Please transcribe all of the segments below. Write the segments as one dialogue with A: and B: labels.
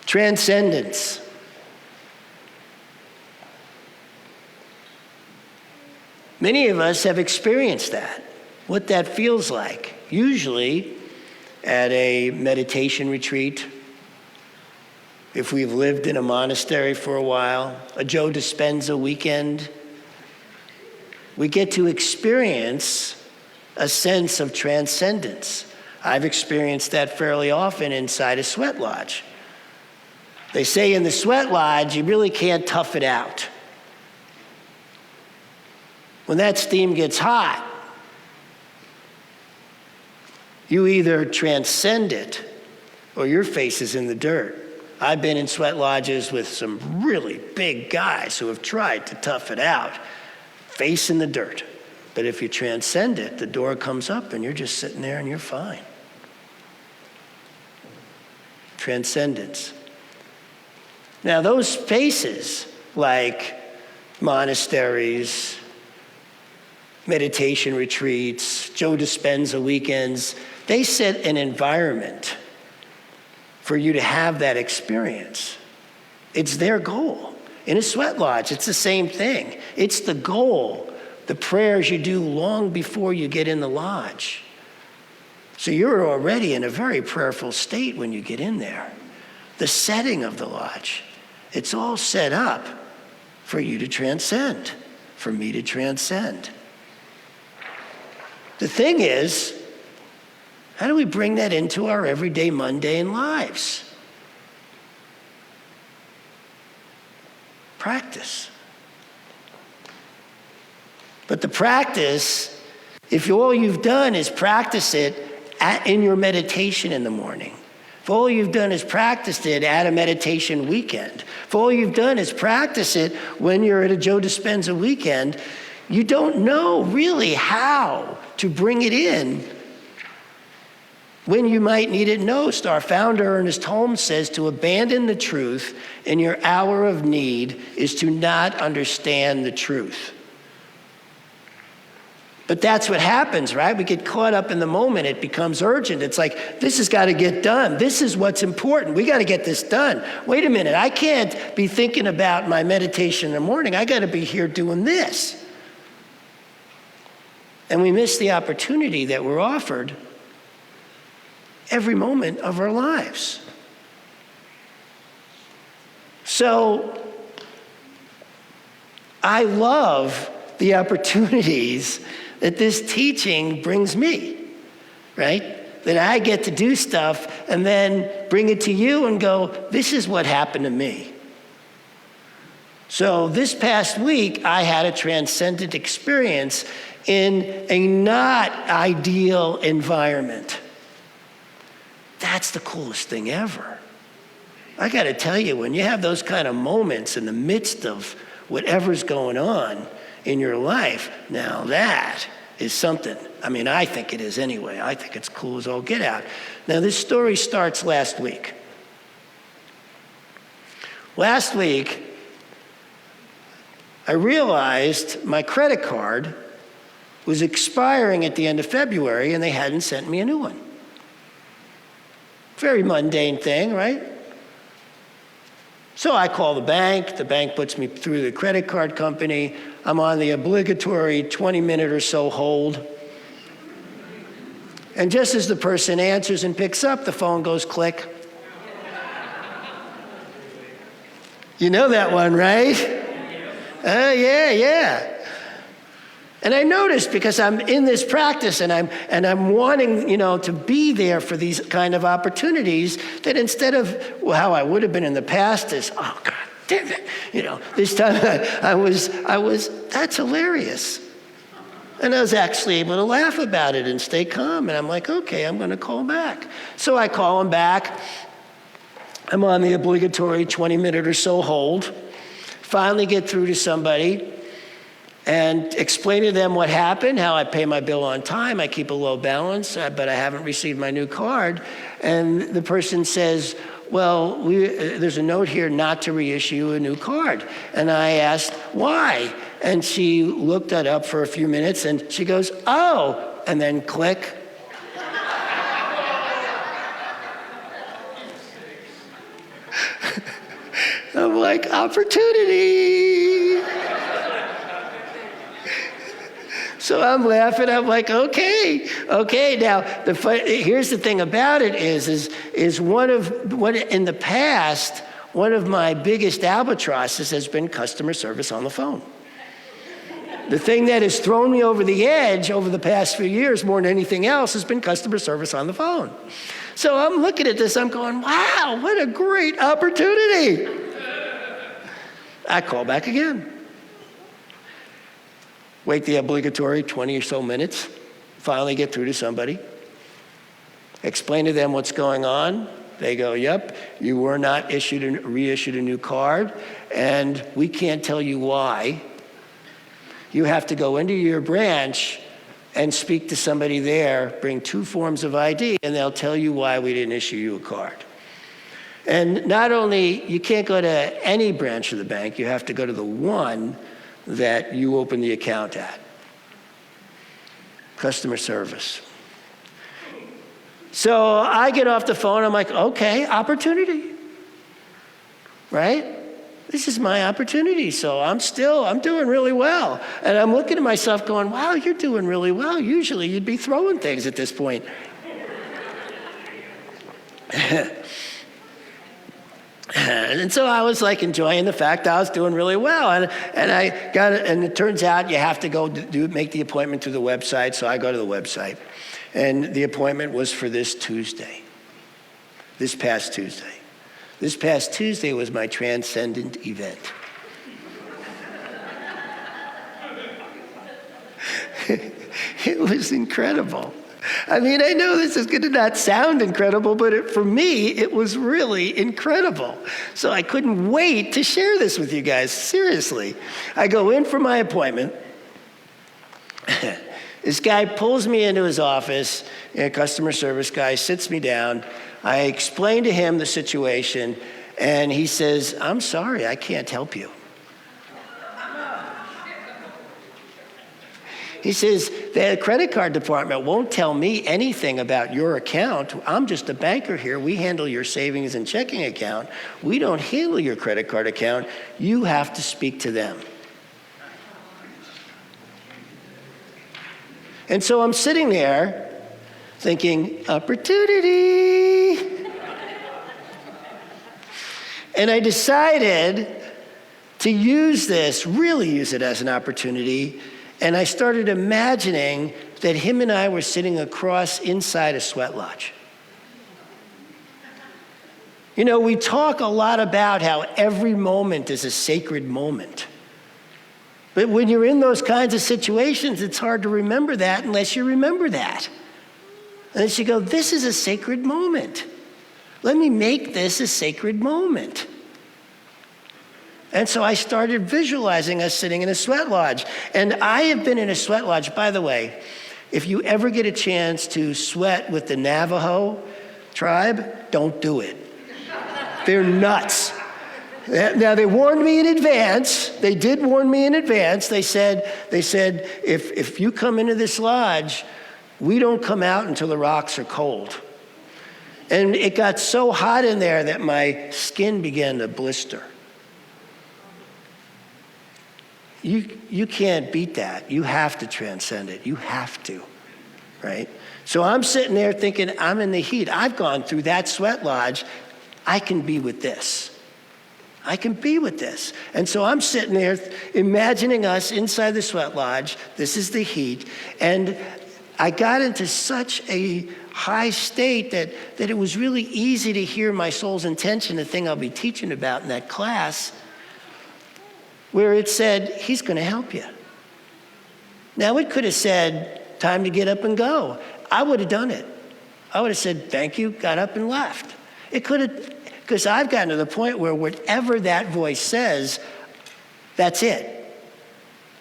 A: Transcendence. Many of us have experienced that, what that feels like, usually at a meditation retreat, if we've lived in a monastery for a while, a Joe Dispenza weekend. We get to experience a sense of transcendence. I've experienced that fairly often inside a sweat lodge. They say in the sweat lodge, you really can't tough it out. When that steam gets hot, you either transcend it or your face is in the dirt. I've been in sweat lodges with some really big guys who have tried to tough it out, face in the dirt. But if you transcend it, the door comes up and you're just sitting there and you're fine. Transcendence. Now those spaces like monasteries, meditation retreats, Joe Dispenza weekends, they set an environment for you to have that experience. It's their goal. In a sweat lodge, it's the same thing. It's the goal, the prayers you do long before you get in the lodge. So you're already in a very prayerful state when you get in there. The setting of the lodge, it's all set up for you to transcend, for me to transcend. The thing is, how do we bring that into our everyday mundane lives? Practice. But the practice, if all you've done is practice it in your meditation in the morning, if all you've done is practice it at a meditation weekend, if all you've done is practice it when you're at a Joe Dispenza weekend, you don't know really how to bring it in when you might need it most. Our founder, Ernest Holmes, says to abandon the truth in your hour of need is to not understand the truth. But that's what happens, right? We get caught up in the moment. It becomes urgent. It's like, this has got to get done. This is what's important. We got to get this done. Wait a minute. I can't be thinking about my meditation in the morning. I got to be here doing this. And we miss the opportunity that we're offered every moment of our lives. So I love the opportunities that this teaching brings me, right? That I get to do stuff and then bring it to you and go, this is what happened to me. So this past week, I had a transcendent experience in a not ideal environment. That's the coolest thing ever. I got to tell you, when you have those kind of moments in the midst of whatever's going on in your life, now that is something. I mean, I think it is anyway. I think it's cool as all get out. Now, this story starts last week. Last week, I realized my credit card was expiring at the end of February and they hadn't sent me a new one. Very mundane thing, right? So I call the bank puts me through the credit card company, I'm on the obligatory 20-minute or so hold. And just as the person answers and picks up, the phone goes click. You know that one, right? Yeah. And I noticed, because I'm in this practice and I'm wanting, to be there for these kind of opportunities, that instead of how I would have been in the past is, oh God damn it, this time I was, that's hilarious. And I was actually able to laugh about it and stay calm. And I'm like, okay, I'm going to call back. So I call him back. I'm on the obligatory 20-minute or so hold. Finally get through to somebody and explain to them what happened, how I pay my bill on time, I keep a low balance, but I haven't received my new card. And the person says, well, there's a note here not to reissue a new card. And I asked, why? And she looked that up for a few minutes and she goes, oh, and then click. I'm like, opportunity. So I'm laughing. I'm like, okay. Now, here's the thing about it is in the past, one of my biggest albatrosses has been customer service on the phone. The thing that has thrown me over the edge over the past few years more than anything else has been customer service on the phone. So I'm looking at this, I'm going, wow, what a great opportunity. I call back again. Wait the obligatory 20 or so minutes, finally get through to somebody. Explain to them what's going on. They go, yep, you were not reissued a new card, and we can't tell you why. You have to go into your branch and speak to somebody there, bring 2 forms of ID, and they'll tell you why we didn't issue you a card. And not only, you can't go to any branch of the bank, you have to go to the one that you open the account at. Customer service. So I get off the phone, I'm like, okay, opportunity, right? This is my opportunity, so I'm doing really well. And I'm looking at myself going, wow, you're doing really well. Usually you'd be throwing things at this point. And so I was like enjoying the fact I was doing really well. And I got it, and it turns out you have to go make the appointment through the website, so I go to the website. And the appointment was for this past Tuesday. This past Tuesday was my Transcendent event. It was incredible. I mean, I know this is going to not sound incredible, but for me, it was really incredible. So I couldn't wait to share this with you guys, seriously. I go in for my appointment. This guy pulls me into his office, a customer service guy, sits me down. I explain to him the situation, and he says, I'm sorry, I can't help you. He says, the credit card department won't tell me anything about your account. I'm just a banker here. We handle your savings and checking account. We don't handle your credit card account. You have to speak to them. And so I'm sitting there thinking, opportunity. And I decided to really use it as an opportunity. And I started imagining that him and I were sitting inside a sweat lodge. You know, we talk a lot about how every moment is a sacred moment. But when you're in those kinds of situations, it's hard to remember that unless you remember that. Unless you go, this is a sacred moment. Let me make this a sacred moment. And so I started visualizing us sitting in a sweat lodge. And I have been in a sweat lodge. By the way, if you ever get a chance to sweat with the Navajo tribe, don't do it. They're nuts. Now, they warned me in advance. They did warn me in advance. They said, if you come into this lodge, we don't come out until the rocks are cold. And it got so hot in there that my skin began to blister. You can't beat that. You have to transcend it. You have to, right? So I'm sitting there thinking, I'm in the heat. I've gone through that sweat lodge. I can be with this. I can be with this. And so I'm sitting there imagining us inside the sweat lodge. This is the heat. And I got into such a high state that it was really easy to hear my soul's intention, the thing I'll be teaching about in that class, where it said, he's going to help you. Now, it could have said, time to get up and go. I would have done it. I would have said, thank you, got up and left. It could have, because I've gotten to the point where whatever that voice says, that's it.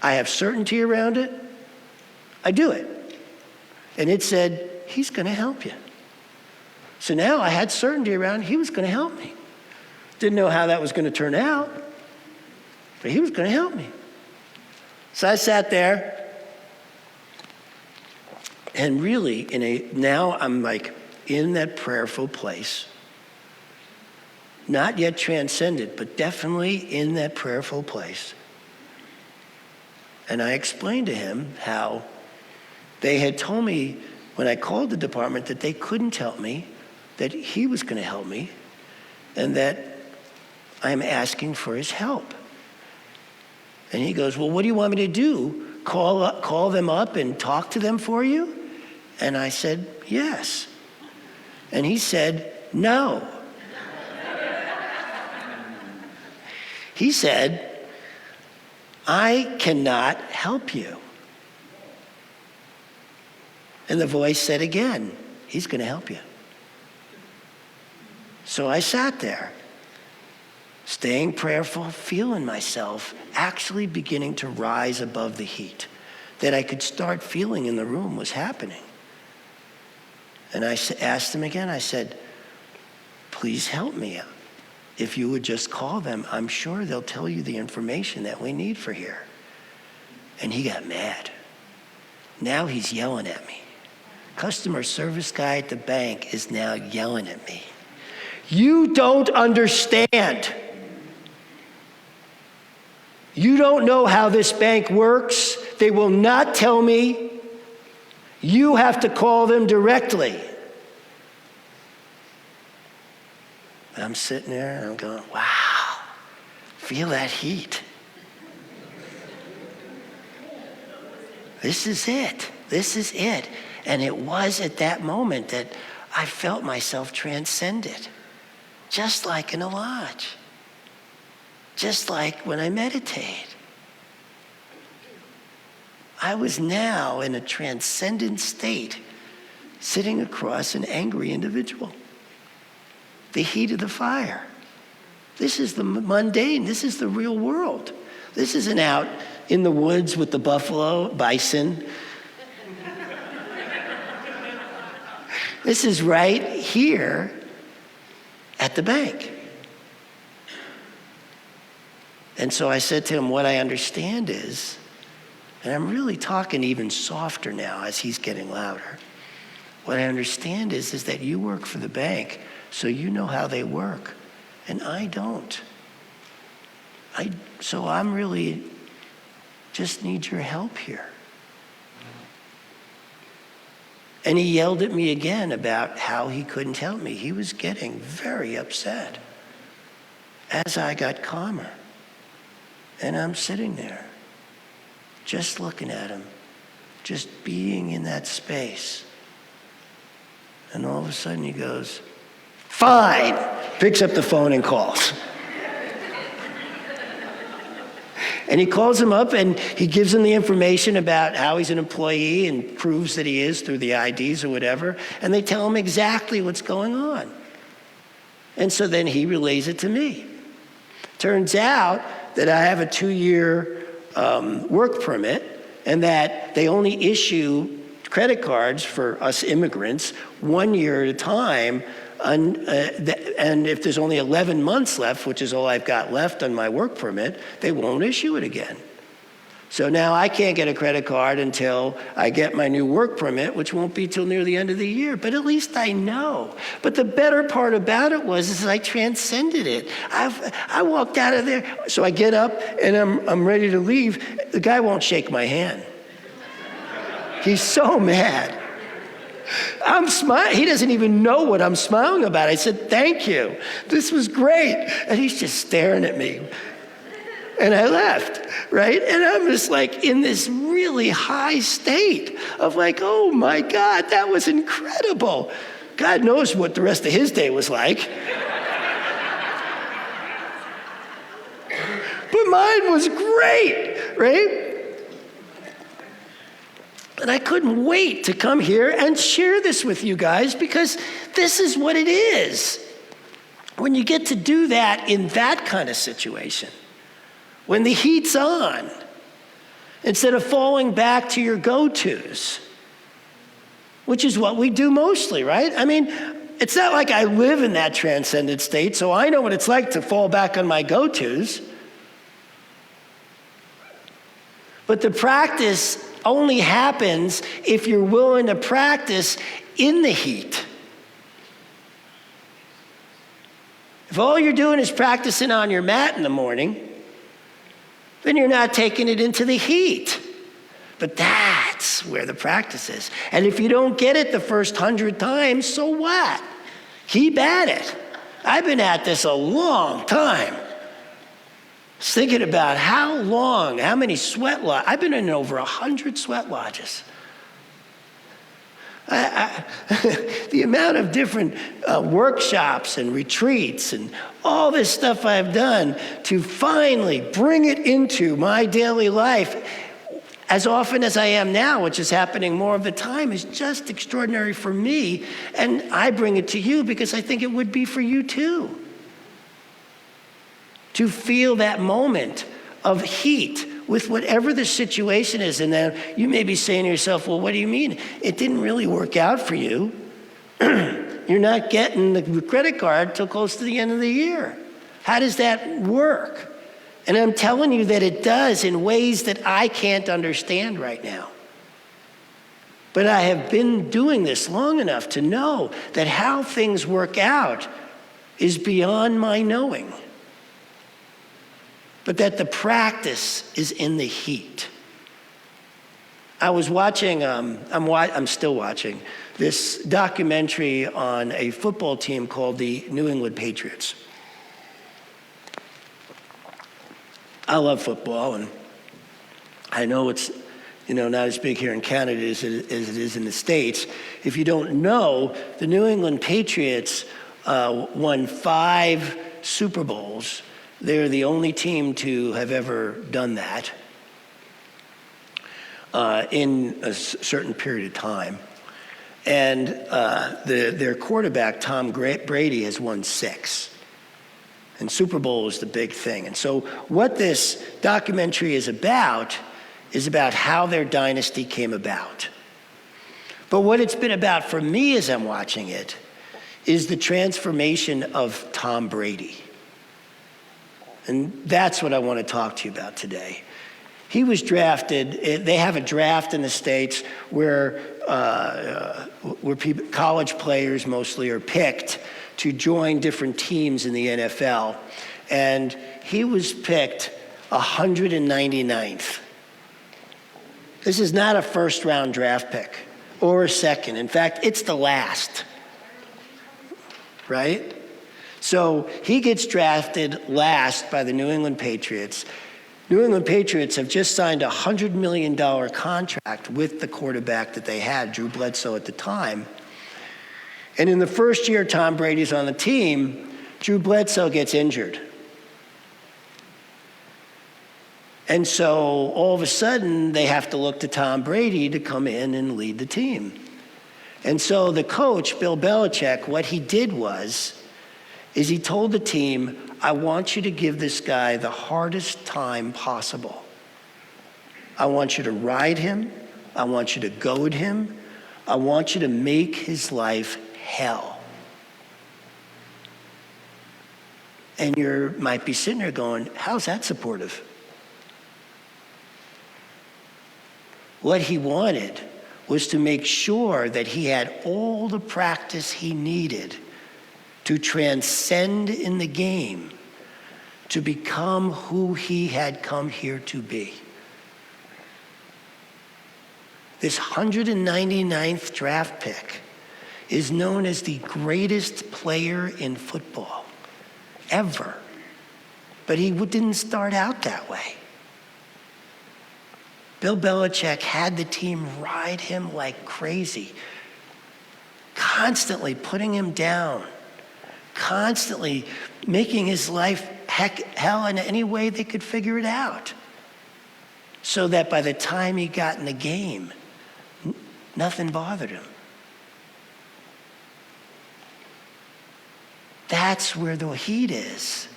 A: I have certainty around it. I do it. And it said, he's going to help you. So now I had certainty around he was going to help me. Didn't know how that was going to turn out, but he was going to help me. So I sat there, and really now I'm like in that prayerful place. not yet transcended, but definitely in that prayerful place. And I explained to him how they had told me when I called the department that they couldn't help me, that he was going to help me, and that I'm asking for his help. And he goes, well, what do you want me to do? Call them up and talk to them for you? And I said, yes. And he said, no. He said, I cannot help you. And the voice said again, he's going to help you. So I sat there, staying prayerful, feeling myself actually beginning to rise above the heat that I could start feeling in the room was happening. And I asked him again, I said, please help me. If you would just call them, I'm sure they'll tell you the information that we need for here. And he got mad. Now he's yelling at me. Customer service guy at the bank is now yelling at me. You don't understand. You don't know how this bank works. They will not tell me. You have to call them directly. I'm sitting there and I'm going, wow, feel that heat. This is it. This is it. And it was at that moment that I felt myself transcended, just like in a lodge, just like when I meditate. I was now in a transcendent state, sitting across an angry individual. The heat of the fire. This is the mundane. This is the real world. This isn't out in the woods with the buffalo, bison. This is right here at the bank. And so I said to him, what I understand is, and I'm really talking even softer now as he's getting louder. What I understand is that you work for the bank, so you know how they work, and I don't. So I'm really just need your help here. And he yelled at me again about how he couldn't help me. He was getting very upset as I got calmer. And I'm sitting there, just looking at him, just being in that space. And all of a sudden he goes, fine, picks up the phone and calls. And he calls him up and he gives him the information about how he's an employee and proves that he is through the IDs or whatever. And they tell him exactly what's going on. And so then he relays it to me. Turns out that I have a 2-year work permit and that they only issue credit cards for us immigrants 1 year at a time. And if there's only 11 months left, which is all I've got left on my work permit, they won't issue it again. So now I can't get a credit card until I get my new work permit, which won't be till near the end of the year. But at least I know. But the better part about it is I transcended it. I walked out of there. So I get up and I'm ready to leave. The guy won't shake my hand. He's so mad. I'm smiling. He doesn't even know what I'm smiling about. I said, thank you. This was great. And he's just staring at me. And I left, right? And I'm just like in this really high state of like, oh my God, that was incredible. God knows what the rest of his day was like. But mine was great, right? And I couldn't wait to come here and share this with you guys because this is what it is. When you get to do that in that kind of situation, when the heat's on, instead of falling back to your go-tos, which is what we do mostly, right? I mean, it's not like I live in that transcendent state, so I know what it's like to fall back on my go-tos. But the practice only happens if you're willing to practice in the heat. If all you're doing is practicing on your mat in the morning, then you're not taking it into the heat. But that's where the practice is. And if you don't get it the first 100 times, so what? Keep at it. I've been at this a long time. I was thinking about how many sweat lodges. I've been in over 100 sweat lodges. The amount of different workshops and retreats and all this stuff I've done to finally bring it into my daily life as often as I am now, which is happening more of the time, is just extraordinary for me. And I bring it to you because I think it would be for you too. To feel that moment of heat with whatever the situation is. And then you may be saying to yourself, well, what do you mean? It didn't really work out for you. You're not getting the credit card till close to the end of the year. How does that work? And I'm telling you that it does in ways that I can't understand right now. But I have been doing this long enough to know that how things work out is beyond my knowing. But that the practice is in the heat. I was watching, I'm still watching, this documentary on a football team called the New England Patriots. I love football, and I know it's not as big here in Canada as it is in the States. If you don't know, the New England Patriots won 5 Super Bowls. They're the only team to have ever done that in a certain period of time. And their quarterback, Tom Brady, has won 6. And Super Bowl is the big thing. And so what this documentary is about how their dynasty came about. But what it's been about for me as I'm watching it is the transformation of Tom Brady. And that's what I want to talk to you about today. He was drafted. They have a draft in the States where college players mostly are picked to join different teams in the NFL. And he was picked 199th. This is not a first-round draft pick or a second. In fact, it's the last, right? So he gets drafted last by the New England Patriots. New England Patriots have just signed a $100 million contract with the quarterback that they had, Drew Bledsoe at the time. And in the first year Tom Brady's on the team, Drew Bledsoe gets injured. And so all of a sudden, they have to look to Tom Brady to come in and lead the team. And so the coach, Bill Belichick, what he did is he told the team, I want you to give this guy the hardest time possible. I want you to ride him. I want you to goad him. I want you to make his life hell. And you might be sitting there going, how's that supportive? What he wanted was to make sure that he had all the practice he needed to transcend in the game, to become who he had come here to be. This 199th draft pick is known as the greatest player in football ever. But he didn't start out that way. Bill Belichick had the team ride him like crazy, constantly putting him down, constantly making his life hell in any way they could figure it out, so that by the time he got in the game, nothing bothered him. That's where the heat is.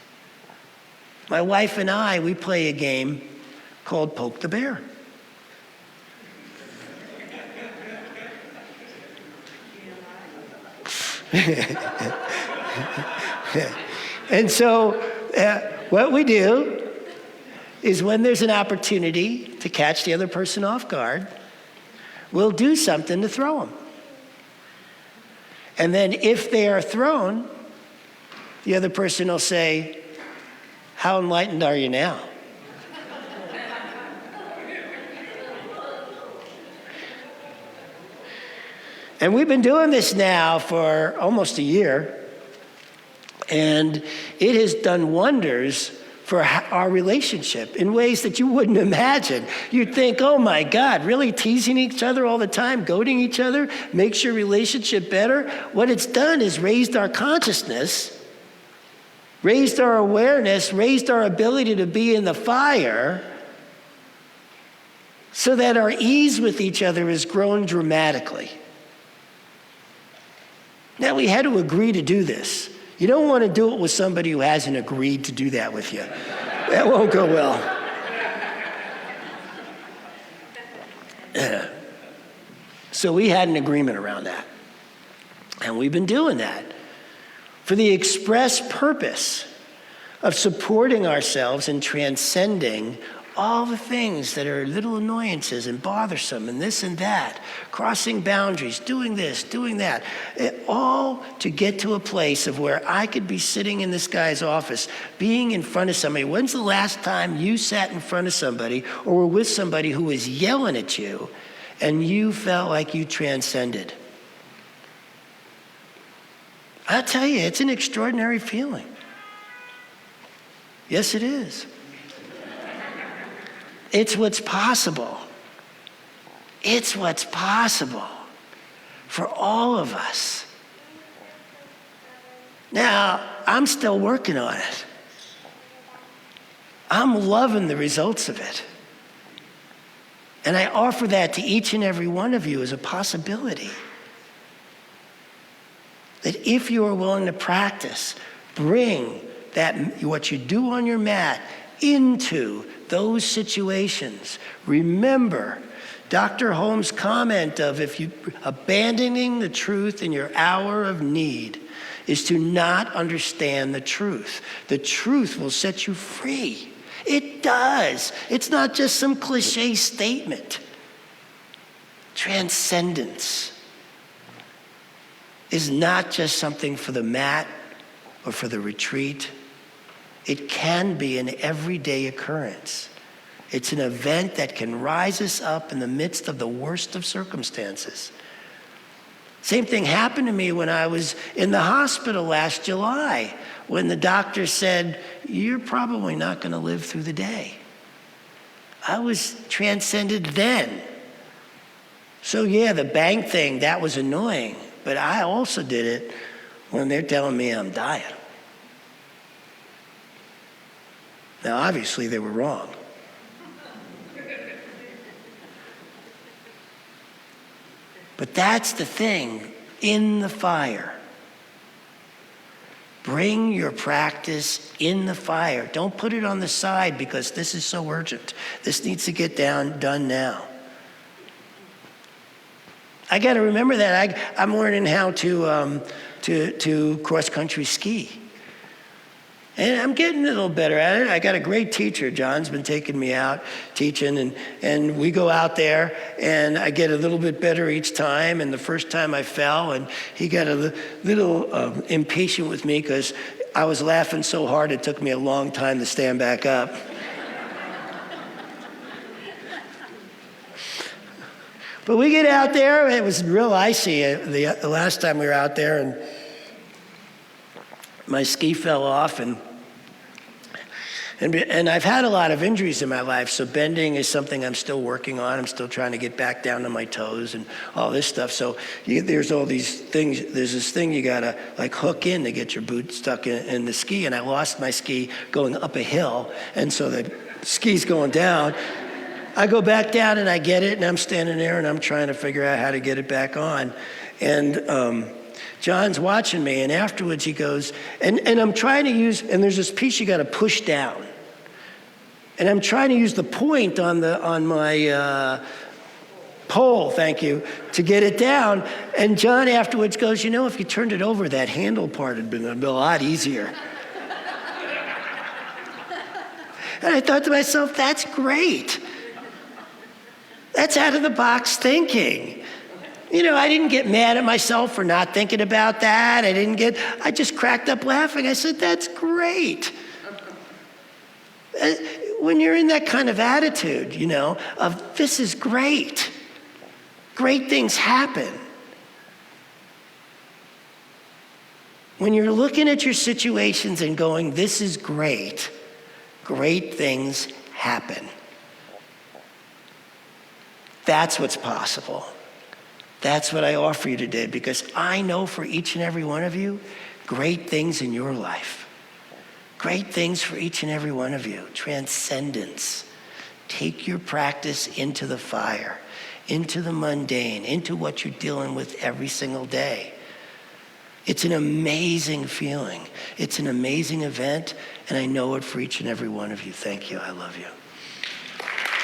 A: My wife and I, we play a game called Poke the Bear. And so what we do is when there's an opportunity to catch the other person off guard, we'll do something to throw them. And then if they are thrown, The other person will say, how enlightened are you now? And we've been doing this now for almost a year, and it has done wonders for our relationship in ways that you wouldn't imagine. You'd think, oh my God, really teasing each other all the time, goading each other, makes your relationship better? What it's done is raised our consciousness, raised our awareness, raised our ability to be in the fire, so that our ease with each other has grown dramatically. Now, we had to agree to do this. You don't want to do it with somebody who hasn't agreed to do that with you. That won't go well. So we had an agreement around that. And we've been doing that for the express purpose of supporting ourselves and transcending all the things that are little annoyances and bothersome and this and that, crossing boundaries, doing this, doing that, all to get to a place of where I could be sitting in this guy's office, being in front of somebody. When's the last time you sat in front of somebody or were with somebody who was yelling at you and you felt like you transcended? I'll tell you, it's an extraordinary feeling. Yes, it is. It's what's possible. It's what's possible for all of us. Now, I'm still working on it. I'm loving the results of it. And I offer that to each and every one of you as a possibility. That if you are willing to practice, bring that what you do on your mat into those situations. Remember Dr. Holmes' comment of if you abandoning the truth in your hour of need is to not understand the truth. The truth will set you free. It does. It's not just some cliche statement. Transcendence is not just something for the mat or for the retreat. It can be an everyday occurrence. It's an event that can rise us up in the midst of the worst of circumstances. Same thing happened to me when I was in the hospital last July, when the doctor said, you're probably not going to live through the day. I was transcended then. So yeah, the bank thing, that was annoying, but I also did it when they're telling me I'm dying. Now, obviously, they were wrong. But that's the thing, in the fire. Bring your practice in the fire. Don't put it on the side because this is so urgent. This needs to get done now. I got to remember that. I'm learning how to cross-country ski. And I'm getting a little better at it. I got a great teacher. John's been taking me out, teaching, and we go out there, and I get a little bit better each time. And the first time I fell, and he got a little impatient with me because I was laughing so hard it took me a long time to stand back up. But we get out there, and it was real icy the last time we were out there, and my ski fell off, and I've had a lot of injuries in my life, so bending is something I'm still working on. I'm still trying to get back down to my toes and all this stuff. So there's all these things. There's this thing you gotta like hook in to get your boot stuck in the ski, and I lost my ski going up a hill, and so the ski's going down. I go back down and I get it, and I'm standing there and I'm trying to figure out how to get it back on, and John's watching me, and afterwards he goes, and I'm trying to use, and there's this piece you got to push down. And I'm trying to use the point on my pole, thank you, to get it down. And John afterwards goes, you know, if you turned it over, that handle part had been a lot easier. And I thought to myself, that's great. That's out of the box thinking. I didn't get mad at myself for not thinking about that. I just cracked up laughing. I said, that's great. When you're in that kind of attitude, of this is great. Great things happen. When you're looking at your situations and going, this is great, great things happen. That's what's possible. That's what I offer you today, because I know for each and every one of you, great things in your life. Great things for each and every one of you. Transcendence. Take your practice into the fire, into the mundane, into what you're dealing with every single day. It's an amazing feeling. It's an amazing event, and I know it for each and every one of you. Thank you. I love you.